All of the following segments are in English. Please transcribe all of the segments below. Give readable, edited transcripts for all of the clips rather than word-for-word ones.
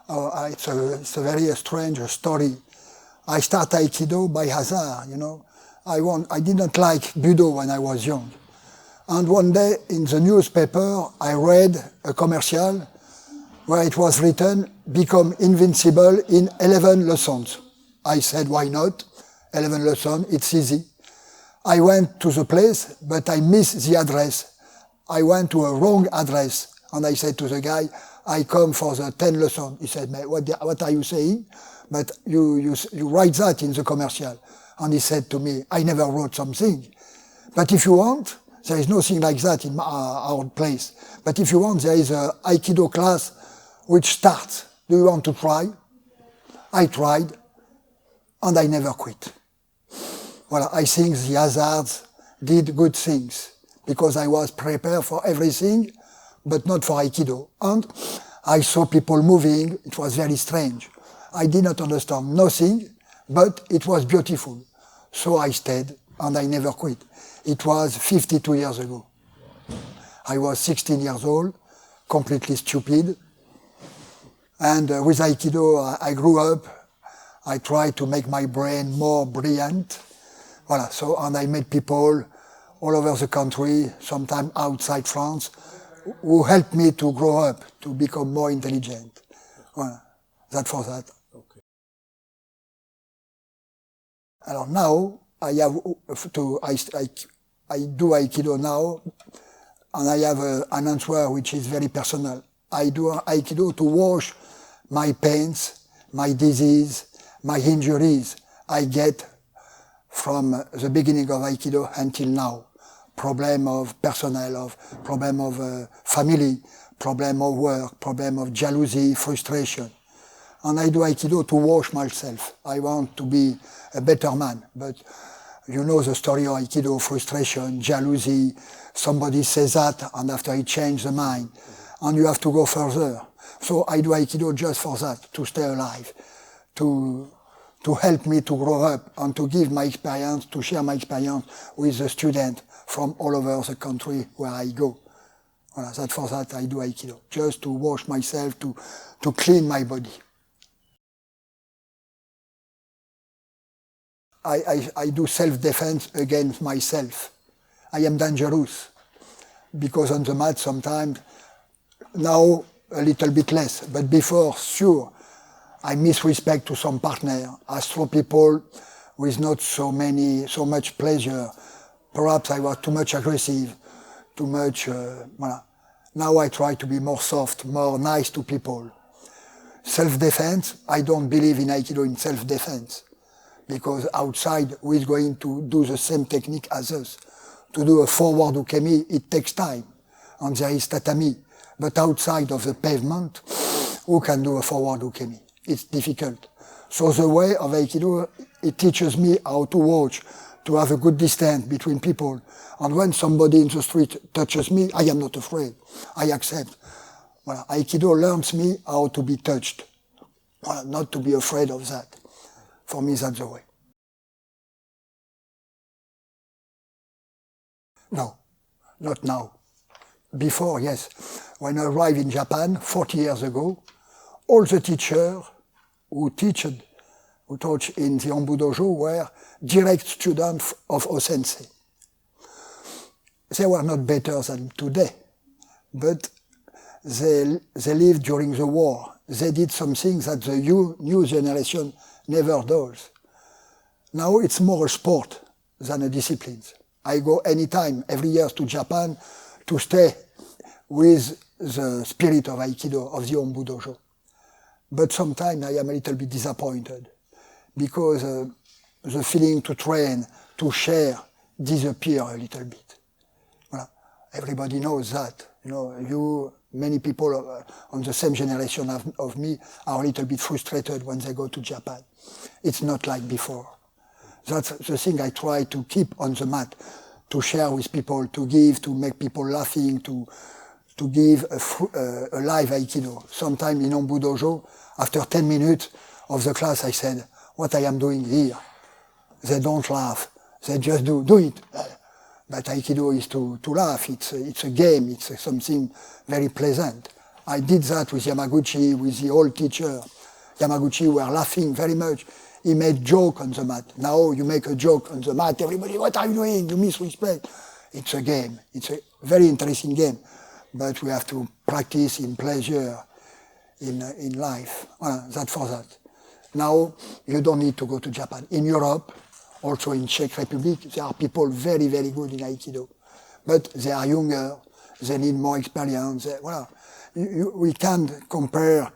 It's a very strange story. I start Aikido by hazard, you know. I didn't like Budo when I was young. And one day in the newspaper, I read a commercial where it was written, become invincible in 11 lessons. I said, why not? 11 lessons, it's easy. I went to the place, but I missed the address. I went to a wrong address, and I said to the guy, I come for the 10 lessons. He said, what are you saying? But you write that in the commercial. And he said to me, I never wrote something. But if you want, there is nothing like that in our place. But if you want, there is an Aikido class which starts. Do you want to try? I tried, and I never quit. Well, I think the hazards did good things, because I was prepared for everything, but not for Aikido. And I saw people moving. It was very strange. I did not understand nothing, but it was beautiful. So I stayed, and I never quit. It was 52 years ago. I was 16 years old, completely stupid. And with Aikido, I grew up. I tried to make my brain more brilliant. Voilà. So, and I met people all over the country, sometimes outside France, who helped me to grow up, to become more intelligent. Voilà. That for that. Okay. Alors now, I do Aikido now, and I have an answer which is very personal. I do Aikido to wash my pains, my disease, my injuries I get from the beginning of Aikido until now. Problem of personnel, problem of family, problem of work, problem of jealousy, frustration. And I do Aikido to wash myself. I want to be a better man. But you know the story of Aikido, frustration, jealousy. Somebody says that, and after he changes the mind. And you have to go further. So I do Aikido just for that, to stay alive, to help me to grow up and to give my experience, to share my experience with the students from all over the country where I go. Voilà, that for that I do Aikido, just to wash myself, to clean my body. I do self-defense against myself. I am dangerous because on the mat sometimes, now a little bit less, but before, sure, I misrespect to some partner. I throw people with not so much pleasure. Perhaps I was too much aggressive, too much, voilà. Now I try to be more soft, more nice to people. Self-defense, I don't believe in Aikido in self-defense. Because outside, who is going to do the same technique as us? To do a forward ukemi, it takes time. And there is tatami. But outside of the pavement, who can do a forward ukemi? It's difficult. So the way of Aikido, it teaches me how to watch, to have a good distance between people. And when somebody in the street touches me, I am not afraid. I accept. Voilà. Aikido learns me how to be touched. Voilà. Not to be afraid of that. For me, that's the way. No, not now. Before, yes. When I arrived in Japan 40 years ago, all the teachers who taught in the Ombu Dojo were direct students of O-sensei. They were not better than today, but they lived during the war. They did something that the new generation never does. Now it's more a sport than a discipline. I go anytime, every year to Japan to stay with the spirit of Aikido, of the Ombu Dojo. But sometimes I am a little bit disappointed because the feeling to train, to share, disappear a little bit. Voilà. Everybody knows that. You know, many people on the same generation of me are a little bit frustrated when they go to Japan. It's not like before. That's the thing I try to keep on the mat, to share with people, to give, to make people laughing, to give a live Aikido. Sometimes in Ombu Dojo, after 10 minutes of the class, I said, what I am doing here? They don't laugh. They just do it. But Aikido is to laugh. It's a game. It's something very pleasant. I did that with Yamaguchi, with the old teacher. Yamaguchi were laughing very much. He made joke on the mat. Now you make a joke on the mat, everybody, what are you doing? You misrespect. It's a game. It's a very interesting game. But we have to practice in pleasure, in life. Well, that's for that. Now, you don't need to go to Japan. In Europe, also in Czech Republic, there are people very, very good in Aikido. But they are younger, they need more experience. Well, we can't compare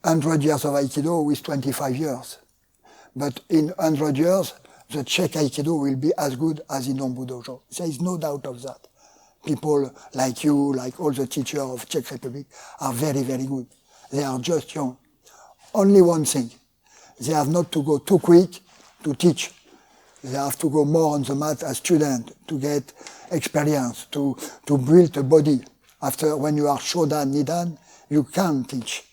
100 years of Aikido with 25 years. But in 100 years, the Czech Aikido will be as good as in Nombu Dojo. There is no doubt of that. People like you, like all the teachers of Czech Republic, are very, very good. They are just young. Only one thing, they have not to go too quick to teach. They have to go more on the mat as students to get experience, to build a body. After, when you are Shodan, Nidan, you can teach.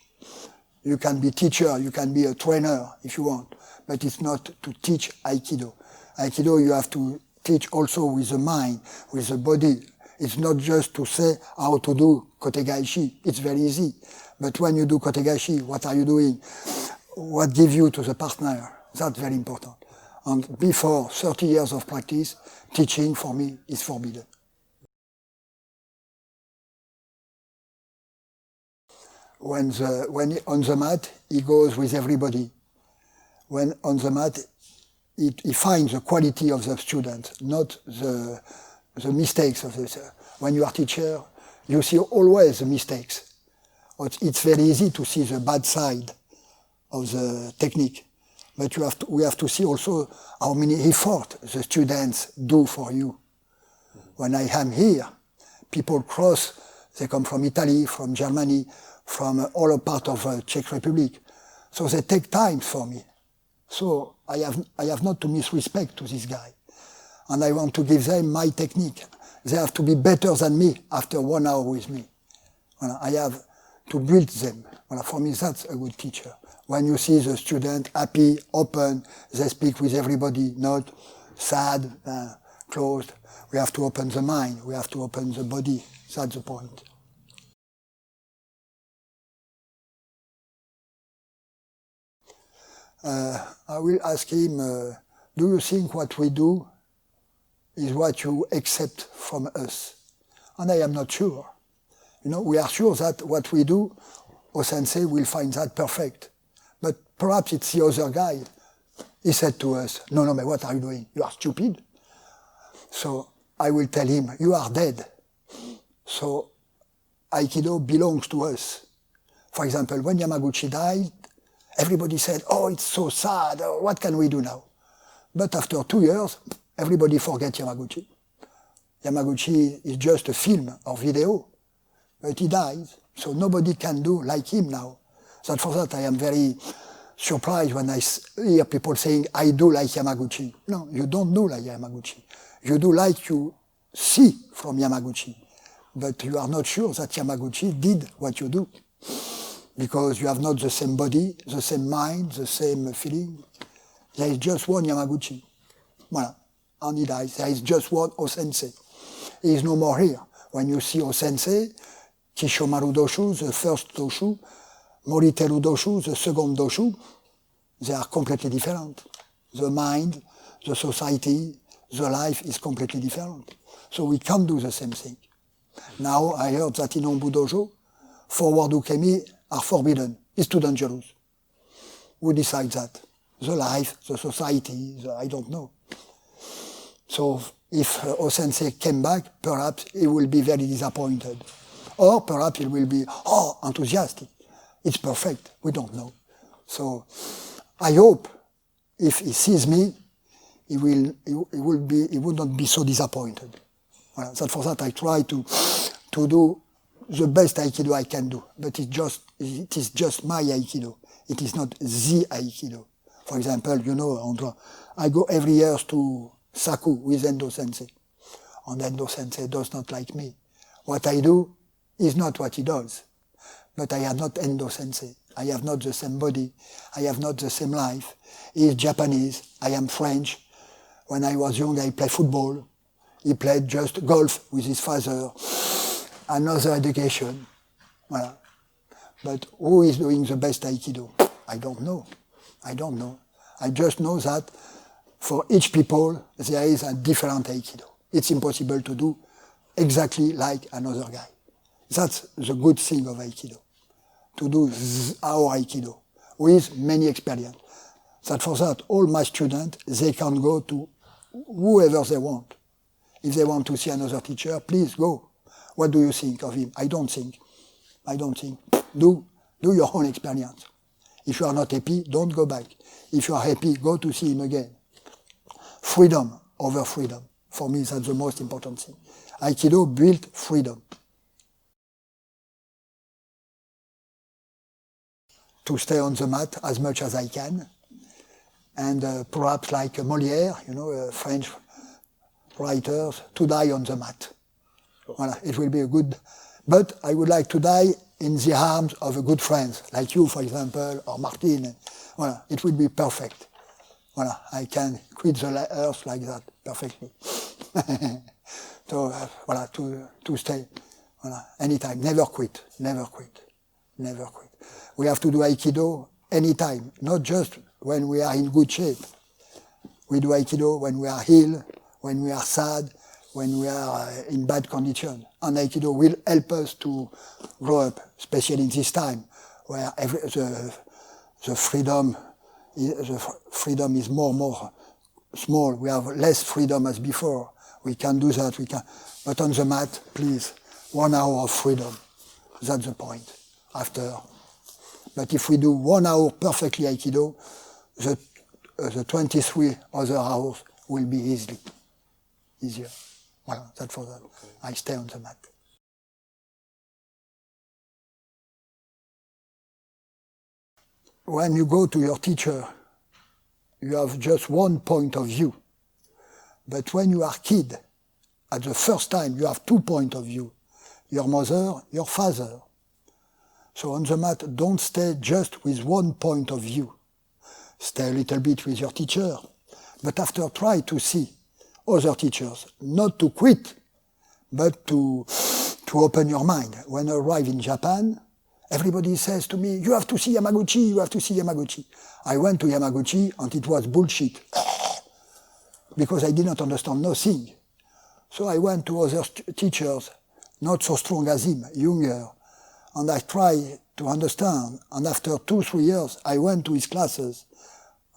You can be teacher, you can be a trainer if you want, but it's not to teach Aikido. Aikido you have to teach also with the mind, with the body. It's not just to say how to do kotegaishi. It's very easy. But when you do kotegaishi, what are you doing? What gives you to the partner? That's very important. And before 30 years of practice, teaching for me is forbidden. When on the mat, he goes with everybody. When on the mat, he finds the quality of the student, not the mistakes of the. When you are teacher, you see always the mistakes. It's very easy to see the bad side of the technique, but we have to see also how many effort the students do for you. When I am here, people cross, they come from Italy, from Germany, from all part of Czech Republic. So they take time for me. So I have not to misrespect to this guy. And I want to give them my technique. They have to be better than me after 1 hour with me. I have to build them. For me, that's a good teacher. When you see the student happy, open, they speak with everybody, not sad, closed. We have to open the mind. We have to open the body. That's the point. I will ask him, do you think what we do is what you accept from us? And I am not sure. We are sure that what we do, O-sensei will find that perfect. But perhaps it's the other guy. He said to us, no, but what are you doing? You are stupid. So I will tell him, you are dead. So Aikido belongs to us. For example, when Yamaguchi died, everybody said, oh, it's so sad, what can we do now? But after 2 years, everybody forget Yamaguchi. Yamaguchi is just a film or video, but he died, so nobody can do like him now. So for that I am very surprised when I hear people saying, I do like Yamaguchi. No, you don't do like Yamaguchi. You do like you see from Yamaguchi, but you are not sure that Yamaguchi did what you do. Because you have not the same body, the same mind, the same feeling. There is just one Yamaguchi. Voilà. And he dies. There is just one O-sensei. He is no more here. When you see O-sensei, Kishomaru Doshu, the first Doshu, Moriteru Doshu, the second Doshu, they are completely different. The mind, the society, the life is completely different. So we can't do the same thing. Now I heard that in Nombu Dojo, forward ukemi are forbidden. It's too dangerous. Who decides that? The life, the society, I don't know. So if O-sensei came back, perhaps he will be very disappointed. Or perhaps he will be, enthusiastic. It's perfect. We don't know. So I hope if he sees me, he would not be so disappointed. Well, that for that I try to do the best Aikido I can do, but it is just my Aikido. It is not the Aikido. For example, I go every year to Saku with Endo Sensei, and Endo Sensei does not like me. What I do is not what he does, but I am not Endo Sensei. I have not the same body. I have not the same life. He is Japanese. I am French. When I was young, I played football. He played just golf with his father. Another education. Voilà. But who is doing the best Aikido? I don't know. I don't know. I just know that for each people, there is a different Aikido. It's impossible to do exactly like another guy. That's the good thing of Aikido. To do our Aikido with many experience. That for that, all my students, they can go to whoever they want. If they want to see another teacher, please go. What do you think of him? I don't think. Do your own experience. If you are not happy, don't go back. If you are happy, go to see him again. Freedom over freedom. For me, that's the most important thing. Aikido built freedom. To stay on the mat as much as I can. And perhaps like Molière, French writers, to die on the mat. Voilà, it will be a good... But I would like to die in the arms of a good friend, like you, for example, or Martin. Voilà, it will be perfect. Voilà, I can quit the earth like that, perfectly. So, voilà, to stay, voilà, anytime, never quit. We have to do Aikido anytime, not just when we are in good shape. We do Aikido when we are ill, when we are sad, when we are in bad condition. And Aikido will help us to grow up, especially in this time, where the freedom is more small. We have less freedom as before. We can do that, but on the mat, please, 1 hour of freedom. That's the point, after. But if we do 1 hour perfectly Aikido, the 23 other hours will be easier. Voilà, that's for that. Okay. I stay on the mat. When you go to your teacher, you have just one point of view. But when you are kid, at the first time, you have 2 points of view. Your mother, your father. So on the mat, don't stay just with 1 point of view. Stay a little bit with your teacher. But after, try to see other teachers. Not to quit, but to open your mind. When I arrive in Japan, everybody says to me, you have to see Yamaguchi. I went to Yamaguchi and it was bullshit. Because I did not understand nothing. So I went to other teachers, not so strong as him, younger, and I tried to understand. And after 2-3 years, I went to his classes,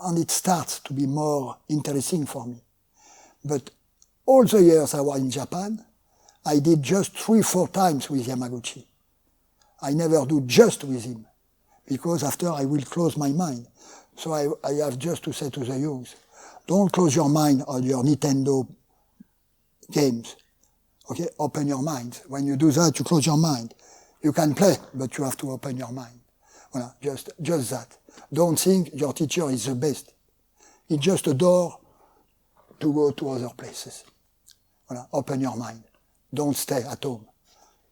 and it starts to be more interesting for me. But all the years I was in Japan, I did just 3-4 times with Yamaguchi. I never do just with him, because after I will close my mind. So I have just to say to the youth, don't close your mind on your Nintendo games. Okay, open your mind. When you do that, you close your mind. You can play, but you have to open your mind. Voilà, just that. Don't think your teacher is the best. It's just a door to go to other places. Voilà, open your mind. Don't stay at home.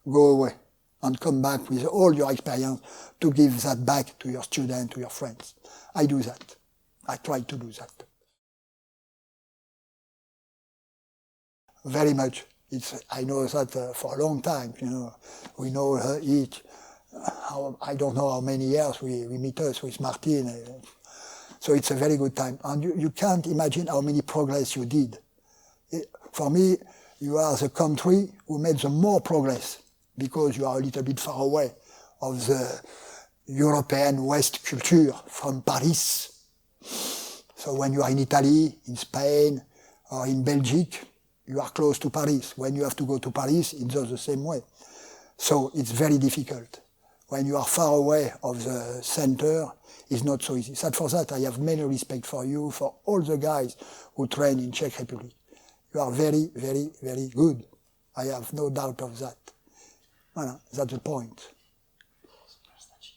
Go away and come back with all your experience to give that back to your students, to your friends. I do that. I try to do that. Very much. I know that for a long time, we know each. I don't know how many years we meet us with Martin. So it's a very good time. And you can't imagine how many progress you did. For me, you are the country who made the more progress because you are a little bit far away of the European West culture from Paris. So when you are in Italy, in Spain, or in Belgium, you are close to Paris. When you have to go to Paris, it's just the same way. So it's very difficult. When you are far away of the center, it's not so easy. So for that, I have many respect for you, for all the guys who train in Czech Republic. You are very, very, very good. I have no doubt of that. Voilà, that's the point.